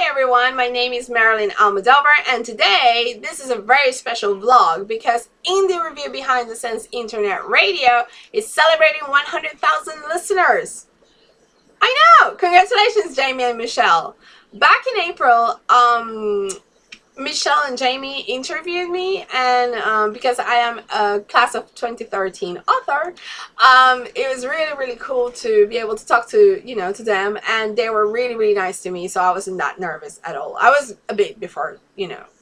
everyone, my name is Marilyn Almodovar, and today this is a very special vlog because Indie Review Behind the Scenes Internet Radio is celebrating 100,000 listeners. I know! Congratulations, Jamie and Michelle. Back in April, Michelle and Jamie interviewed me, and because I am a class of 2013 author, it was really cool to be able to talk to them, and they were really nice to me, so I wasn't that nervous at all. I was a bit before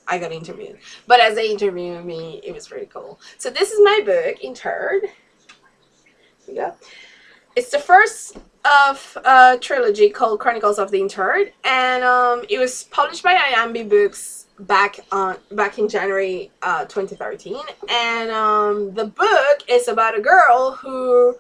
I got interviewed, but as they interviewed me, it was really cool. So this is my book, Interred. Here you go. It's the first of a trilogy called Chronicles of the Interred, and it was published by Iambi Books back in January 2013, and the book is about a girl who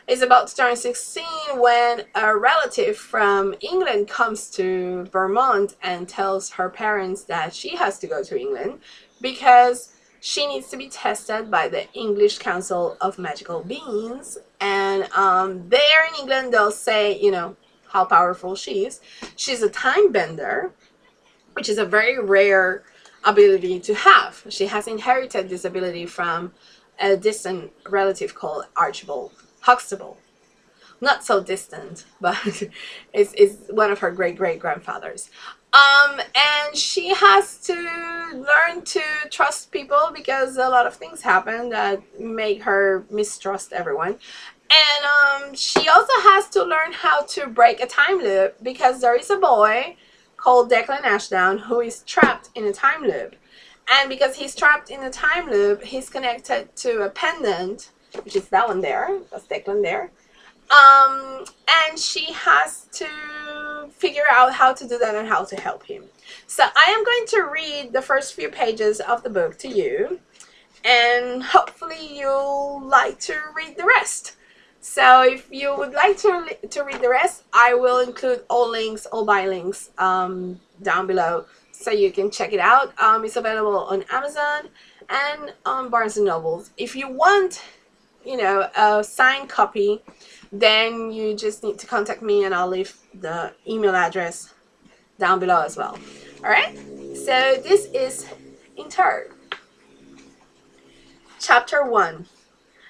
is about to turn 16 when a relative from England comes to Vermont and tells her parents that she has to go to England because she needs to be tested by the English Council of Magical Beings, and there in England they'll say how powerful she is. She's a time bender, which is a very rare ability to have. She has inherited this ability from a distant relative called Archibald Huxtable. Not so distant, but it's one of her great-grandfathers. And she has to learn to trust people because a lot of things happen that make her mistrust everyone. And she also has to learn how to break a time loop because there is a boy called Declan Ashdown who is trapped in a time loop, and because he's trapped in a time loop, he's connected to a pendant, which is that one there. That's Declan there, and she has to figure out how to do that and how to help him. So I am going to read the first few pages of the book to you, and hopefully you'll like to read the rest. So if you would like to read the rest, I will include all buy links down below so you can check it out. It's available on Amazon and on Barnes & Nobles. If you want, a signed copy, then you just need to contact me and I'll leave the email address down below as well. Alright, so this is Interred. Chapter 1.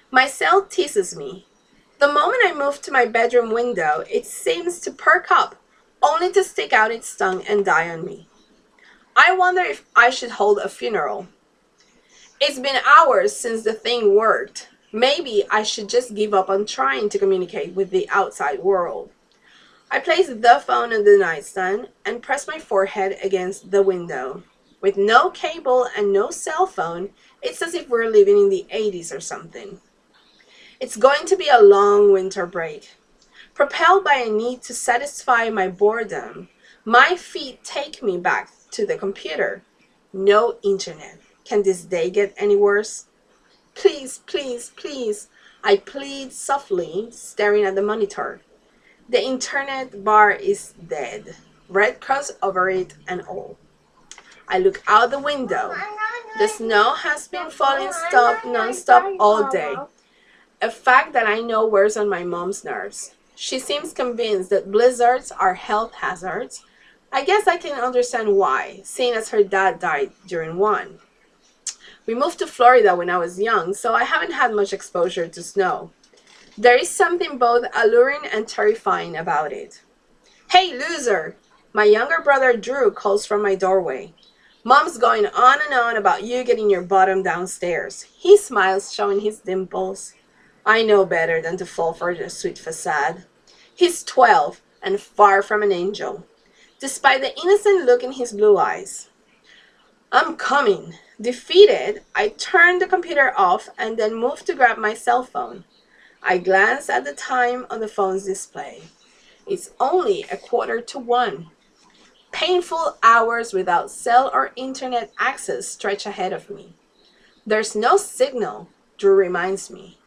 My cell teases me. The moment I move to my bedroom window, it seems to perk up, only to stick out its tongue and die on me. I wonder if I should hold a funeral. It's been hours since the thing worked. Maybe I should just give up on trying to communicate with the outside world. I place the phone on the nightstand and press my forehead against the window. With no cable and no cell phone, it's as if we're living in the 80s or something. It's going to be a long winter break. Propelled by a need to satisfy my boredom, my feet take me back to the computer. No internet. Can this day get any worse? Please, I plead softly, staring at the monitor. The internet bar is dead. Red cross over it and all. I look out the window. The snow has been falling non-stop all day. A fact that I know wears on my mom's nerves. She seems convinced that blizzards are health hazards. I guess I can understand why, seeing as her dad died during one. We moved to Florida when I was young, so I haven't had much exposure to snow. There is something both alluring and terrifying about it. Hey, loser! My younger brother Drew calls from my doorway. Mom's going on and on about you getting your bottom downstairs. He smiles, showing his dimples. I know better than to fall for the sweet facade. He's 12 and far from an angel, despite the innocent look in his blue eyes. I'm coming. Defeated, I turn the computer off and then move to grab my cell phone. I glance at the time on the phone's display. It's only 1:45. Painful hours without cell or internet access stretch ahead of me. There's no signal, Drew reminds me.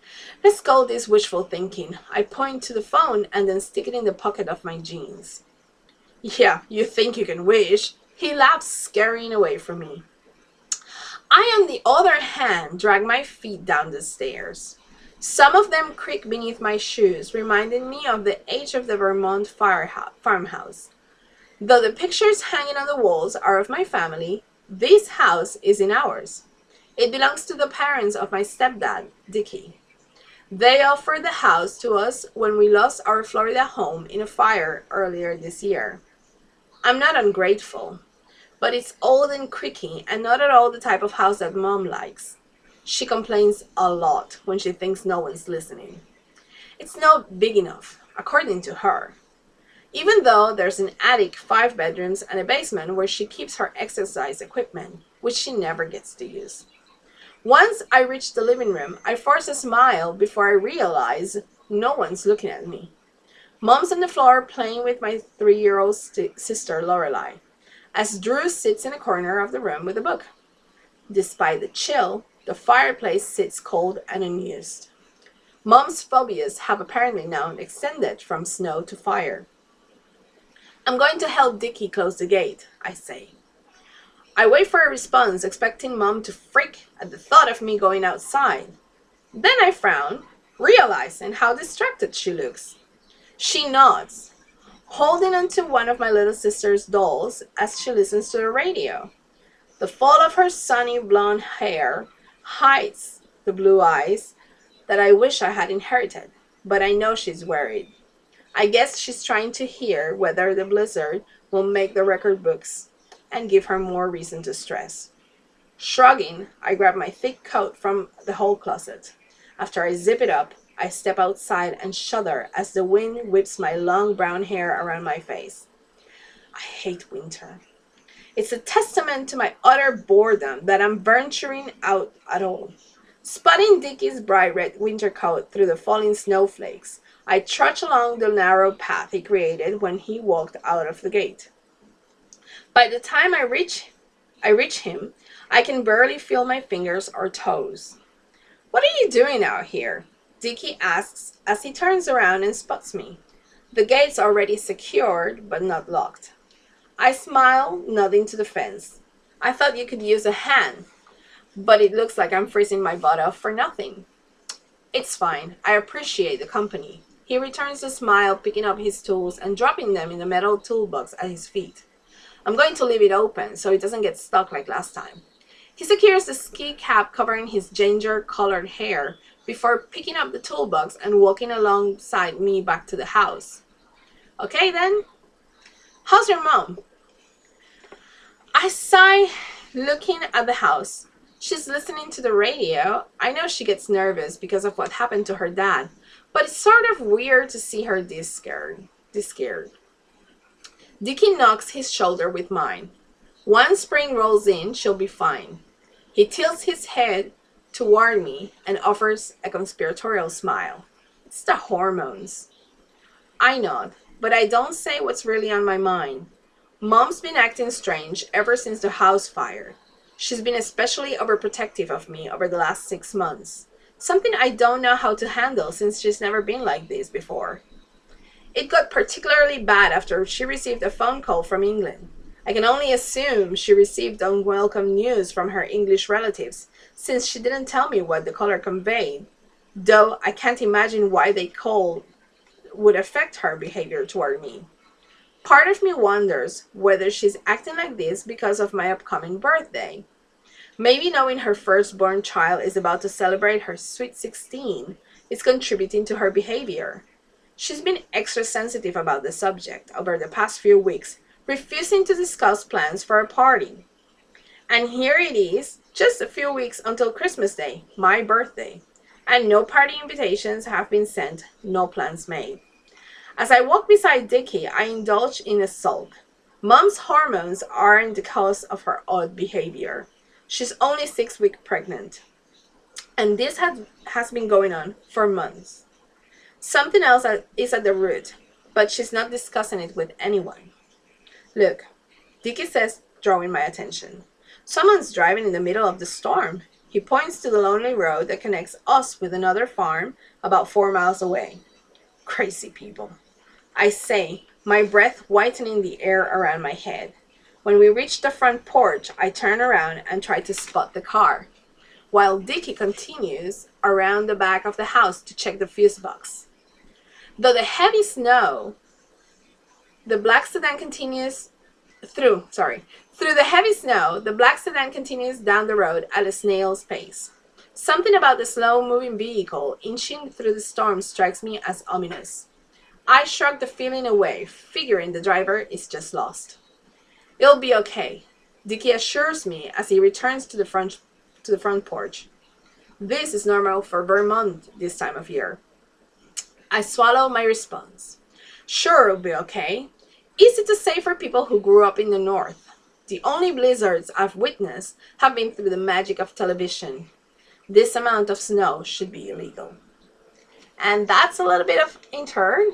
Let's call this wishful thinking. I point to the phone and then stick it in the pocket of my jeans. Yeah, you think you can wish. He laughs, scurrying away from me. I, on the other hand, drag my feet down the stairs. Some of them creak beneath my shoes, reminding me of the age of the Vermont farmhouse. Though the pictures hanging on the walls are of my family, this house isn't ours. It belongs to the parents of my stepdad, Dickie. They offered the house to us when we lost our Florida home in a fire earlier this year. I'm not ungrateful, but it's old and creaky and not at all the type of house that Mom likes. She complains a lot when she thinks no one's listening. It's not big enough, according to her. Even though there's an attic, 5 bedrooms, and a basement where she keeps her exercise equipment, which she never gets to use. Once I reach the living room, I force a smile before I realize no one's looking at me. Mom's on the floor playing with my 3-year-old sister Lorelai, as Drew sits in a corner of the room with a book. Despite the chill, the fireplace sits cold and unused. Mom's phobias have apparently now extended from snow to fire. I'm going to help Dickie close the gate, I say. I wait for a response, expecting Mom to freak at the thought of me going outside. Then I frown, realizing how distracted she looks. She nods, holding onto one of my little sister's dolls as she listens to the radio. The fall of her sunny blonde hair hides the blue eyes that I wish I had inherited, but I know she's worried. I guess she's trying to hear whether the blizzard will make the record books and give her more reason to stress. Shrugging, I grab my thick coat from the hall closet. After I zip it up, I step outside and shudder as the wind whips my long brown hair around my face. I hate winter. It's a testament to my utter boredom that I'm venturing out at all. Spotting Dickie's bright red winter coat through the falling snowflakes, I trudge along the narrow path he created when he walked out of the gate. By the time I reach him, I can barely feel my fingers or toes. "What are you doing out here?" Dickie asks as he turns around and spots me. The gate's already secured, but not locked. I smile, nodding to the fence. "I thought you could use a hand, but it looks like I'm freezing my butt off for nothing." "It's fine. I appreciate the company." He returns the smile, picking up his tools and dropping them in the metal toolbox at his feet. I'm going to leave it open so it doesn't get stuck like last time. He secures the ski cap covering his ginger-colored hair before picking up the toolbox and walking alongside me back to the house. "Okay then. How's your mom?" I sigh, looking at the house. She's listening to the radio. I know she gets nervous because of what happened to her dad, but it's sort of weird to see her this scared. Dickie knocks his shoulder with mine. Once spring rolls in, she'll be fine. He tilts his head toward me and offers a conspiratorial smile. "It's the hormones." I nod, but I don't say what's really on my mind. Mom's been acting strange ever since the house fire. She's been especially overprotective of me over the last 6 months. Something I don't know how to handle since she's never been like this before. It got particularly bad after she received a phone call from England. I can only assume she received unwelcome news from her English relatives, since she didn't tell me what the caller conveyed, though I can't imagine why the call would affect her behavior toward me. Part of me wonders whether she's acting like this because of my upcoming birthday. Maybe knowing her firstborn child is about to celebrate her sweet 16 is contributing to her behavior. She's been extra sensitive about the subject over the past few weeks, refusing to discuss plans for a party. And here it is, just a few weeks until Christmas Day, my birthday, and no party invitations have been sent, no plans made. As I walk beside Dickie, I indulge in a sulk. Mom's hormones aren't the cause of her odd behavior. She's only 6 weeks pregnant, and this has been going on for months. Something else is at the root, but she's not discussing it with anyone. "Look," Dickie says, drawing my attention. "Someone's driving in the middle of the storm." He points to the lonely road that connects us with another farm about 4 miles away. "Crazy people," I say, my breath whitening the air around my head. When we reach the front porch, I turn around and try to spot the car, while Dickie continues around the back of the house to check the fuse box. Though the heavy snow The black sedan continues through the heavy snow, the black sedan continues down the road at a snail's pace. Something about the slow-moving vehicle inching through the storm strikes me as ominous. I shrug the feeling away, figuring the driver is just lost. It'll be okay, Dicky assures me as he returns to the front porch. This is normal for Vermont this time of year. I swallow my response. Sure, it'll be okay. Easy to say for people who grew up in the north. The only blizzards I've witnessed have been through the magic of television. This amount of snow should be illegal. And that's a little bit of intern.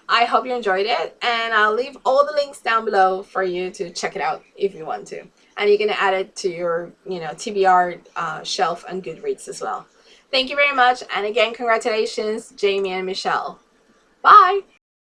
I hope you enjoyed it, and I'll leave all the links down below for you to check it out if you want to. And you're gonna add it to your, TBR shelf and Goodreads as well. Thank you very much, and again, congratulations, Jamie and Michelle. Bye!